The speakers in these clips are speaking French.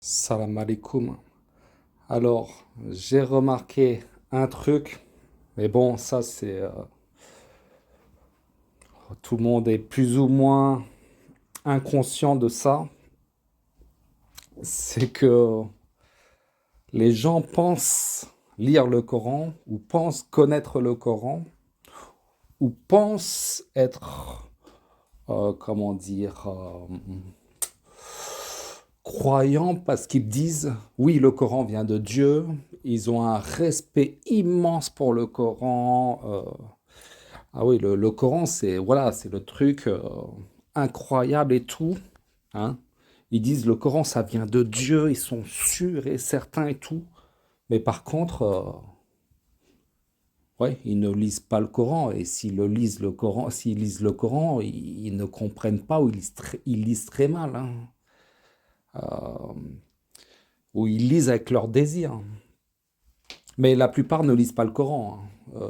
Salam alaikum. Alors, j'ai remarqué un truc, mais bon, ça c'est tout le monde est plus ou moins inconscient de ça. C'est que les gens pensent lire le Coran ou pensent connaître le Coran ou pensent être, comment dire, croyants parce qu'ils disent oui, le Coran vient de Dieu. Ils ont un respect immense pour le Coran. Ah oui, le Coran, c'est voilà, c'est le truc incroyable et tout, hein. Ils disent le Coran, ça vient de Dieu, ils sont sûrs et certains et tout. Mais par contre, ouais, ils ne lisent pas le Coran. Et s'ils lisent le Coran, ils ne comprennent pas ou ils lisent très mal, hein. Ou ils lisent avec leur désir. Mais la plupart ne lisent pas le Coran, hein.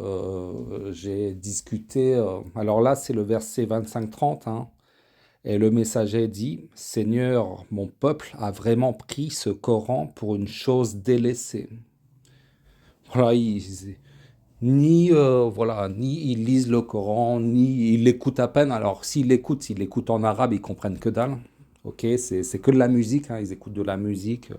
J'ai discuté. Alors là, c'est le verset 25-30, hein. Et le messager dit, Seigneur, mon peuple a vraiment pris ce Coran pour une chose délaissée. Voilà, ni ils lisent le Coran, ni ils l'écoutent à peine. Alors s'ils l'écoutent en arabe, ils comprennent que dalle. Ok, c'est que de la musique, hein, ils écoutent de la musique.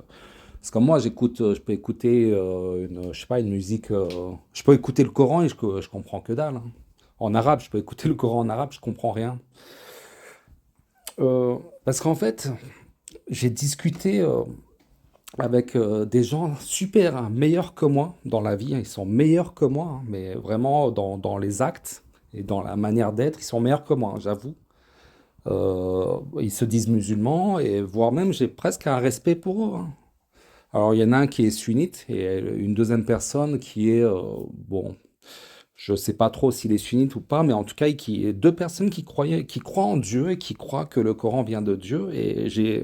Parce que moi, je peux écouter je sais pas, une musique, je peux écouter le Coran et je comprends que dalle, hein. En arabe, je peux écouter le Coran en arabe, je comprends rien. Parce qu'en fait, j'ai discuté avec des gens super, hein, meilleurs que moi dans la vie, hein. Ils sont meilleurs que moi, hein, mais vraiment dans les actes et dans la manière d'être, ils sont meilleurs que moi, hein, j'avoue. Ils se disent musulmans et voire même j'ai presque un respect pour eux, hein. Alors il y en a un qui est sunnite et une deuxième personne qui est, bon, je sais pas trop s'il est sunnite ou pas, mais en tout cas, deux personnes qui croient en Dieu et qui croient que le Coran vient de Dieu. Et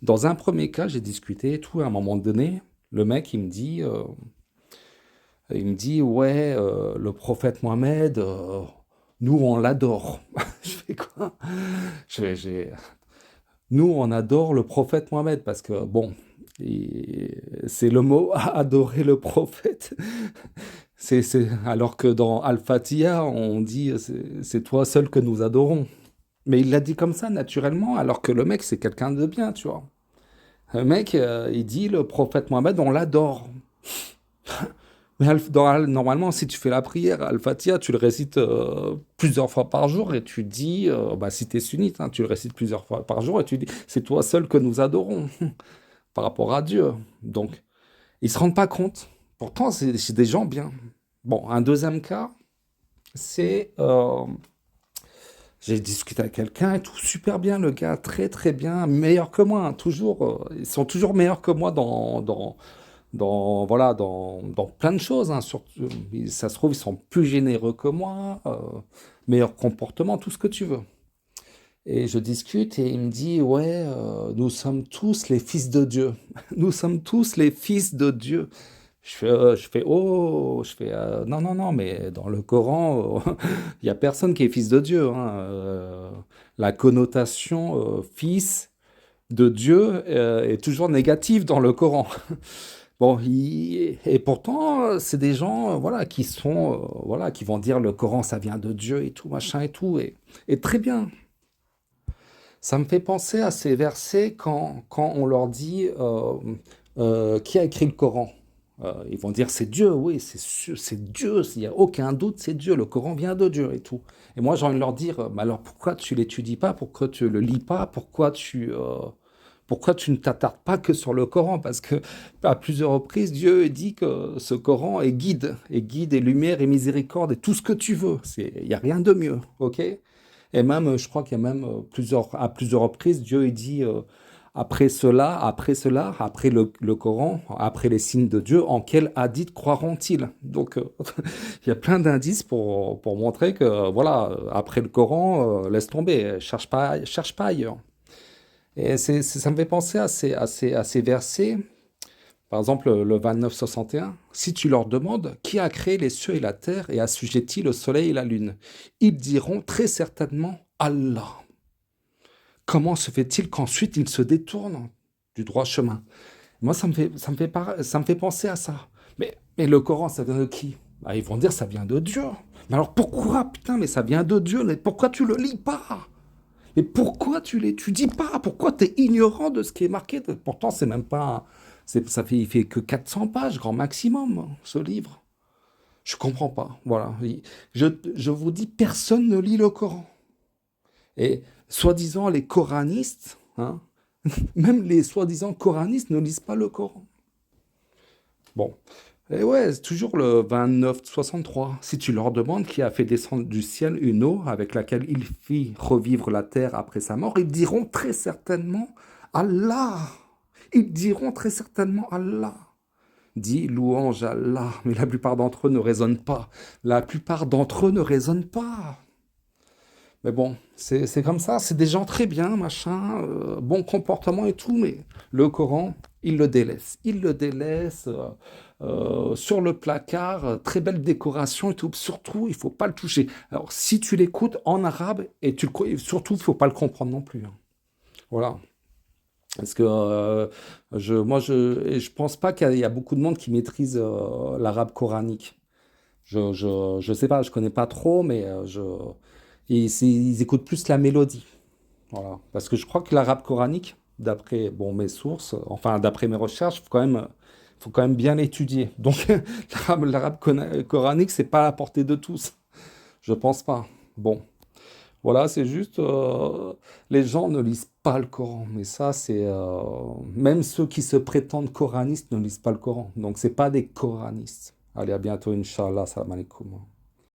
dans un premier cas, j'ai discuté et tout. À un moment donné, le mec, ouais, le prophète Mohammed, nous, on l'adore. Je fais quoi? J'ai, nous, on adore le prophète Mohammed parce que, bon, c'est le mot adorer le prophète. Alors que dans Al-Fatiha, on dit c'est toi seul que nous adorons. Mais il l'a dit comme ça naturellement, alors que le mec, c'est quelqu'un de bien, tu vois. Le mec, il dit le prophète Mohammed, on l'adore. Mais normalement, si tu fais la prière, Al-Fatiha, tu le récites plusieurs fois par jour et tu dis, bah, si tu es sunnite, hein, tu le récites plusieurs fois par jour et tu dis, c'est toi seul que nous adorons par rapport à Dieu. Donc, ils se rendent pas compte. Pourtant, c'est des gens bien. Bon, un deuxième cas, c'est j'ai discuté avec quelqu'un et tout super bien, le gars, très très bien, meilleur que moi, hein, toujours, ils sont toujours meilleurs que moi voilà, dans plein de choses, hein, ça se trouve, ils sont plus généreux que moi, meilleur comportement, tout ce que tu veux. Et je discute et il me dit, ouais, nous sommes tous les fils de Dieu. Nous sommes tous les fils de Dieu. Non, non, non, mais dans le Coran, il n'y a personne qui est fils de Dieu, hein. La connotation fils de Dieu est toujours négative dans le Coran. Bon, et pourtant, c'est des gens, voilà, voilà, qui vont dire le Coran, ça vient de Dieu et tout, machin et tout, et très bien. Ça me fait penser à ces versets quand on leur dit qui a écrit le Coran. Ils vont dire c'est Dieu, oui, c'est sûr, c'est Dieu, il n'y a aucun doute, c'est Dieu, le Coran vient de Dieu et tout. Et moi j'ai envie de leur dire, mais alors pourquoi tu l'étudies pas, pourquoi tu le lis pas, pourquoi tu ne t'attardes pas que sur le Coran? Parce que à plusieurs reprises, Dieu dit que ce Coran est guide et lumière et miséricorde et tout ce que tu veux. Il n'y a rien de mieux, ok? Et même, je crois qu'il y a même à plusieurs reprises, Dieu il dit après le Coran, après les signes de Dieu, en quel hadith croiront-ils? Donc, il y a plein d'indices pour montrer que, voilà, après le Coran, laisse tomber, cherche pas ailleurs. Et ça me fait penser à ces versets. Par exemple, le 29-61, si tu leur demandes qui a créé les cieux et la terre et assujetti le soleil et la lune, ils diront très certainement Allah. Comment se fait-il qu'ensuite ils se détournent? du droit chemin. Moi, ça me fait penser à ça. Mais le Coran, ça vient de qui? Bah, ils vont dire ça vient de Dieu. Mais alors pourquoi, putain, mais ça vient de Dieu, mais pourquoi tu le lis pas? Et pourquoi tu l'étudies pas? Pourquoi tu es ignorant de ce qui est marqué? Pourtant, c'est même pas. Il fait que 400 pages, grand maximum, ce livre. Je comprends pas. Voilà. Je vous dis, personne ne lit le Coran. Et soi-disant, les coranistes, hein, même les soi-disant coranistes ne lisent pas le Coran. Bon. Et ouais, c'est toujours le 29-63. Si tu leur demandes qui a fait descendre du ciel une eau avec laquelle il fit revivre la terre après sa mort, ils diront très certainement Allah. Ils diront très certainement Allah. Dit louange à Allah. Mais la plupart d'entre eux ne raisonnent pas. La plupart d'entre eux ne raisonnent pas. Mais bon, c'est comme ça. C'est des gens très bien, machin, bon comportement et tout. Mais le Coran, ils le délaissent. Ils le délaissent. Sur le placard, très belle décoration et tout. Surtout, il faut pas le toucher. Alors, si tu l'écoutes en arabe, surtout, il faut pas le comprendre non plus, hein. Voilà. Parce que et je pense pas qu'il y a beaucoup de monde qui maîtrise l'arabe coranique. Je sais pas, je connais pas trop, mais ils écoutent plus la mélodie. Voilà. Parce que je crois que l'arabe coranique, d'après bon, mes sources, enfin d'après mes recherches, faut quand même bien l'étudier. Donc coranique, c'est pas à la portée de tous. Je pense pas. Bon, voilà, c'est juste les gens ne lisent pas le Coran. Mais ça, c'est même ceux qui se prétendent coranistes ne lisent pas le Coran. Donc c'est pas des coranistes. Allez, à bientôt, Inch'Allah. Salam alaikum.